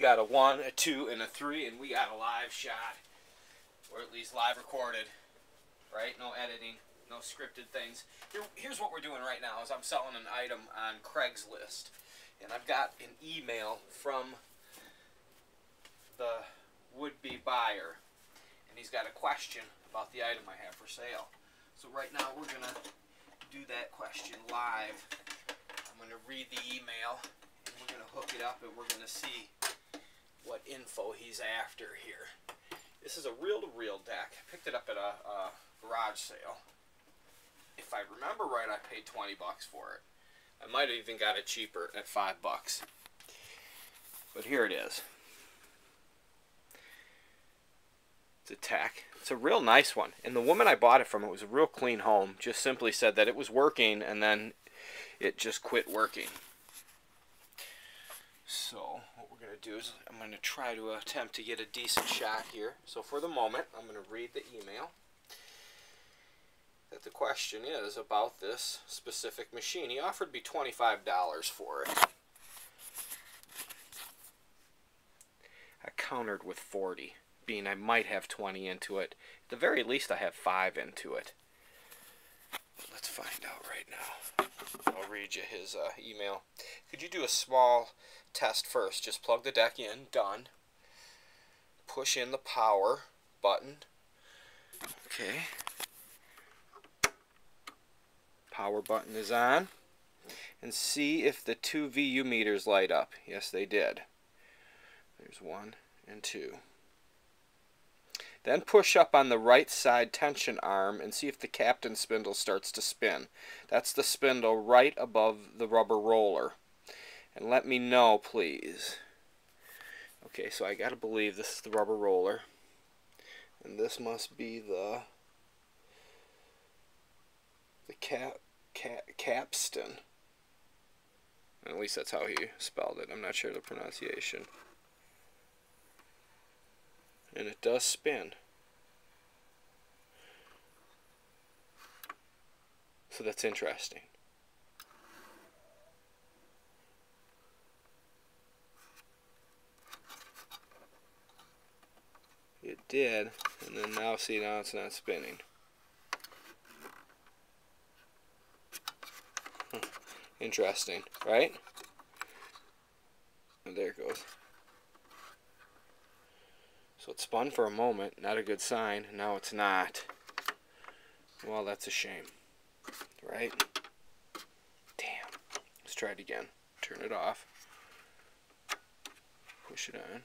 got a 1, a 2, and a 3, and we got a live shot, or at least live recorded, right? No editing, no scripted things. Here's what we're doing right now is I'm selling an item on Craigslist, and I've got an email from the would-be buyer, and he's got a question about the item I have for sale. So right now we're going to do that question live. I'm going to read the email, and we're going to hook it up, and we're going to see what info he's after here. This is a reel-to-reel deck. I picked it up at a garage sale. If I remember right, I paid 20 bucks for it. I might have even got it cheaper at 5 bucks. But here it is. It's a TEAC. It's a real nice one. And the woman I bought it from, it was a real clean home. Just simply said that it was working and then it just quit working. So what we're going to do is I'm going to try to attempt to get a decent shot here. So for the moment, I'm going to read the email. That the question is about this specific machine. He offered me $25 for it. I countered with 40. Being I might have 20 into it. At the very least I have 5 into it. Let's find out right now. I'll read you his email. Could you do a small test first? Just plug the deck in. Done. Push in the power button. Okay. Power button is on. And see if the 2 VU meters light up. Yes, they did. There's 1 and 2. Then push up on the right side tension arm and see if the captain spindle starts to spin. That's the spindle right above the rubber roller. And let me know, please. Okay, so I gotta believe this is the rubber roller. And this must be the capstan. At least that's how he spelled it. I'm not sure the pronunciation. And it does spin. So that's interesting. It did, and then now see, now it's not spinning. Interesting, right? And there it goes. So it spun for a moment, not a good sign. Now it's not. Well, that's a shame, right? Damn. Let's try it again. Turn it off. Push it on.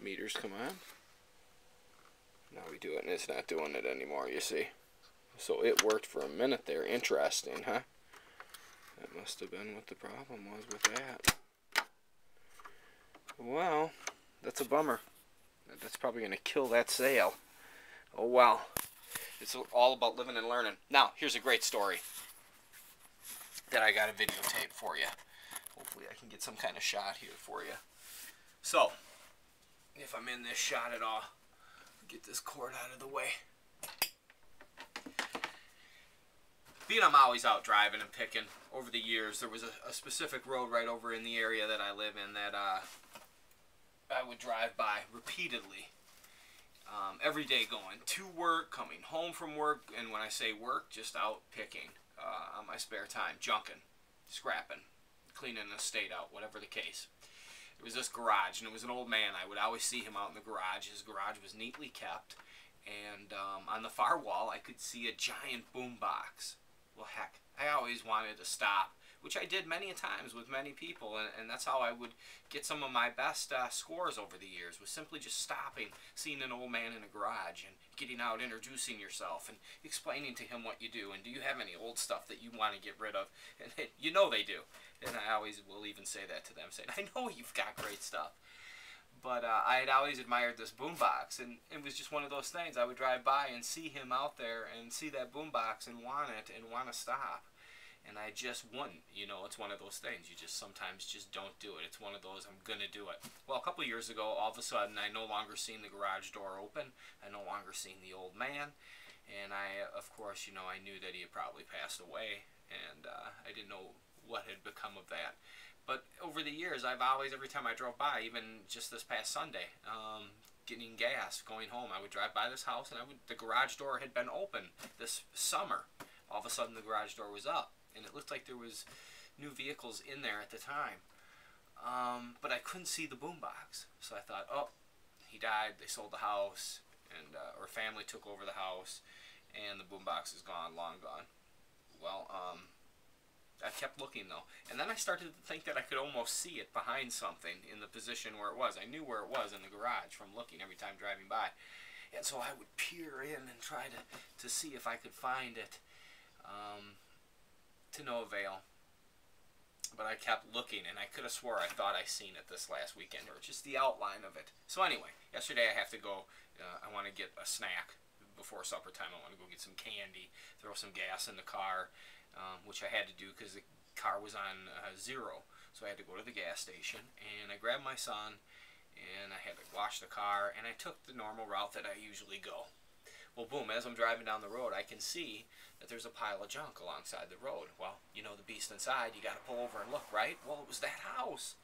Meters come on. Now we do it, and it's not doing it anymore, you see. So it worked for a minute there. Interesting, huh? That must have been what the problem was with that. Well, that's a bummer. That's probably going to kill that sale. Oh well. It's all about living and learning. Now, here's a great story that I got a videotape for you. Hopefully I can get some kind of shot here for you. So, if I'm in this shot at all, get this cord out of the way. Being I'm always out driving and picking, over the years, there was a specific road right over in the area that I live in that I would drive by repeatedly. Every day going to work, coming home from work, and when I say work, just out picking on my spare time, junking, scrapping, cleaning the estate out, whatever the case. It was this garage, and it was an old man. I would always see him out in the garage. His garage was neatly kept, and on the far wall I could see a giant boom box. Well, heck, I always wanted to stop, which I did many times with many people, and that's how I would get some of my best scores over the years, was simply just stopping, seeing an old man in a garage, and getting out, introducing yourself, and explaining to him what you do, and do you have any old stuff that you want to get rid of? And you know they do, and I always will even say that to them, saying, I know you've got great stuff. But I had always admired this boombox, and it was just one of those things. I would drive by and see him out there and see that boombox and want it and want to stop. And I just wouldn't. You know, it's one of those things. You just sometimes just don't do it. It's one of those, I'm going to do it. Well, a couple of years ago, all of a sudden, I no longer seen the garage door open. I no longer seen the old man. And I, of course, you know, I knew that he had probably passed away. And I didn't know what had become of that. But over the years, I've always, every time I drove by, even just this past Sunday, getting gas, going home, I would drive by this house, and the garage door had been open this summer. All of a sudden, the garage door was up, and it looked like there was new vehicles in there at the time. But I couldn't see the boombox, so I thought, oh, he died, they sold the house, and or family took over the house, and the boombox is gone, long gone. Well, I kept looking though, and then I started to think that I could almost see it behind something in the position where it was. I knew where it was in the garage from looking every time driving by, and so I would peer in and try to see if I could find it, to no avail. But I kept looking, and I could have swore I thought I seen it this last weekend, or just the outline of it. So anyway, yesterday I have to go, I want to get a snack before supper time. I want to go get some candy, throw some gas in the car, which I had to do because the car was on zero. So I had to go to the gas station, and I grabbed my son, and I had to wash the car, and I took the normal route that I usually go. Well, boom, as I'm driving down the road, I can see that there's a pile of junk alongside the road. Well, you know the beast inside, you got to pull over and look, right? Well, it was that house.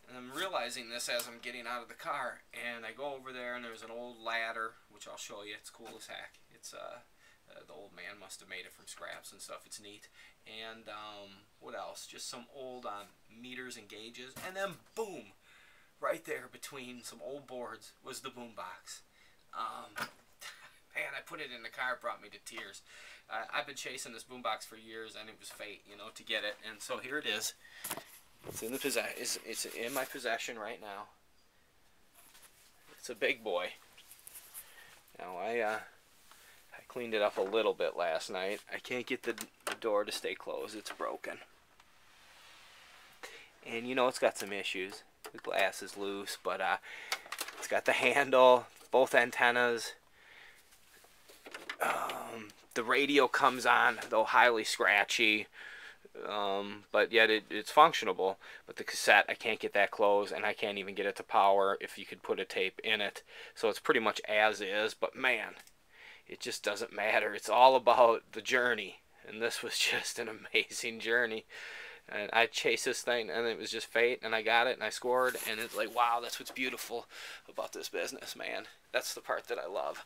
And I'm realizing this as I'm getting out of the car, and I go over there, and there's an old ladder, which I'll show you. It's cool as heck. It's the old man must have made it from scraps and stuff. It's neat. And what else? Just some old meters and gauges, and then boom, right there between some old boards was the boombox. Man, I put it in the car, it brought me to tears. I've been chasing this boombox for years, and it was fate, you know, to get it. And so here it is. It's in it's in my possession right now. It's a big boy. Now I cleaned it up a little bit last night. I can't get the door to stay closed. It's broken. And you know it's got some issues. The glass is loose, but it's got the handle, both antennas. The radio comes on, though highly scratchy, but yet it's functionable. But the cassette, I can't get that closed, and I can't even get it to power if you could put a tape in it. So it's pretty much as is, but man, it just doesn't matter. It's all about the journey, and this was just an amazing journey. And I chased this thing, and it was just fate, and I got it, and I scored, and it's like, wow, that's what's beautiful about this business, man. That's the part that I love.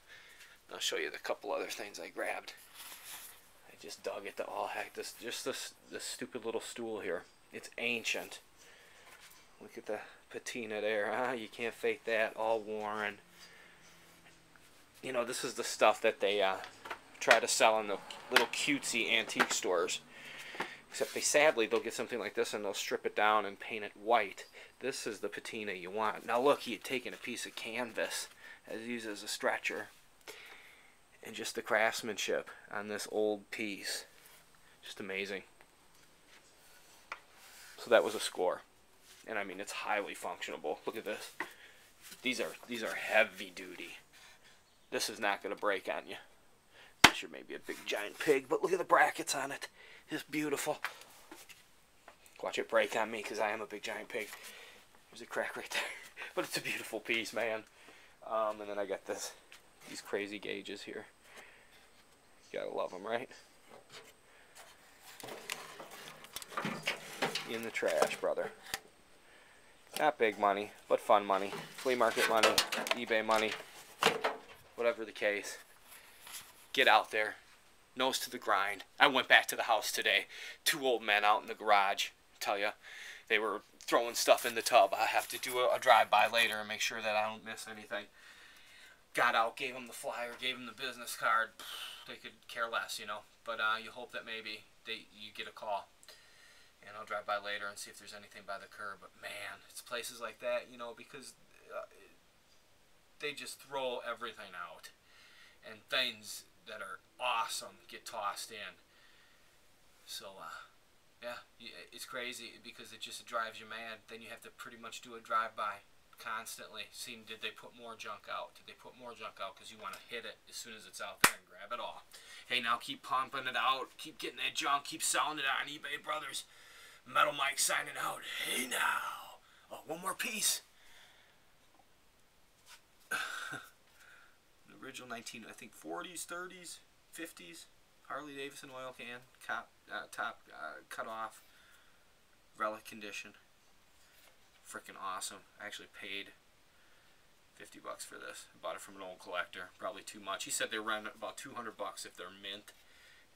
I'll show you the couple other things I grabbed. I just dug it to all heck. This stupid little stool here. It's ancient. Look at the patina there, huh? You can't fake that. All worn. You know, this is the stuff that they try to sell in the little cutesy antique stores. Except sadly, they'll get something like this and they'll strip it down and paint it white. This is the patina you want. Now look, he had taken a piece of canvas as used as a stretcher. And just the craftsmanship on this old piece. Just amazing. So that was a score. And I mean, it's highly functionable. Look at this. These are heavy duty. This is not going to break on you. Unless you're maybe a big giant pig. But look at the brackets on it. It's beautiful. Watch it break on me because I am a big giant pig. There's a crack right there. But it's a beautiful piece, man. And then I got these crazy gauges here. You gotta love them, right? In the trash, brother. Not big money, but fun money. Flea market money, eBay money, whatever the case. Get out there. Nose to the grind. I went back to the house today. 2 old men out in the garage. Tell you, they were throwing stuff in the tub. I have to do a drive-by later and make sure that I don't miss anything. Got out, gave them the flyer, gave them the business card. They could care less, you know. But you hope that maybe you get a call. And I'll drive by later and see if there's anything by the curb. But man, it's places like that, you know, because they just throw everything out. And things that are awesome get tossed in. So, yeah, it's crazy because it just drives you mad. Then you have to pretty much do a drive-by constantly, seeing did they put more junk out? Did they put more junk out? Because you want to hit it as soon as it's out there and grab it all. Hey, now keep pumping it out. Keep getting that junk. Keep selling it on eBay, brothers. Metal Mike signing out. Hey, now. Oh, one more piece. The original 19, I think 40s, 30s, 50s. Harley Davidson oil can. Top cut off. relic condition. Freaking awesome. I actually paid $50 for this. I bought it from an old collector. Probably too much. He said they run about $200 if they're mint.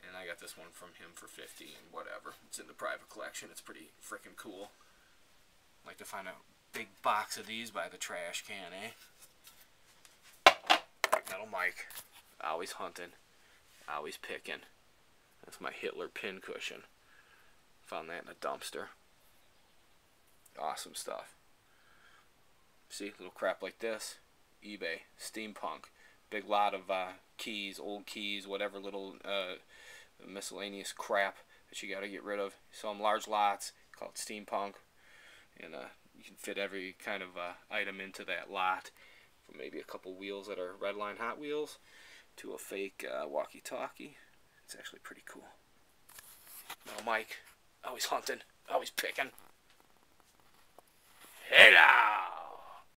And I got this one from him for $50 and whatever. It's in the private collection. It's pretty freaking cool. Like to find a big box of these by the trash can, eh? Metal Mike. Always hunting. Always picking. That's my Hitler pin cushion. Found that in a dumpster. Awesome stuff. See, little crap like this. eBay. Steampunk. Big lot of keys, old keys, whatever little miscellaneous crap that you got to get rid of. You sell them large lots, call it steampunk, and you can fit every kind of item into that lot, from maybe a couple wheels that are Redline Hot Wheels to a fake walkie-talkie. It's actually pretty cool. Now Mike, always hunting, always picking. Hey now!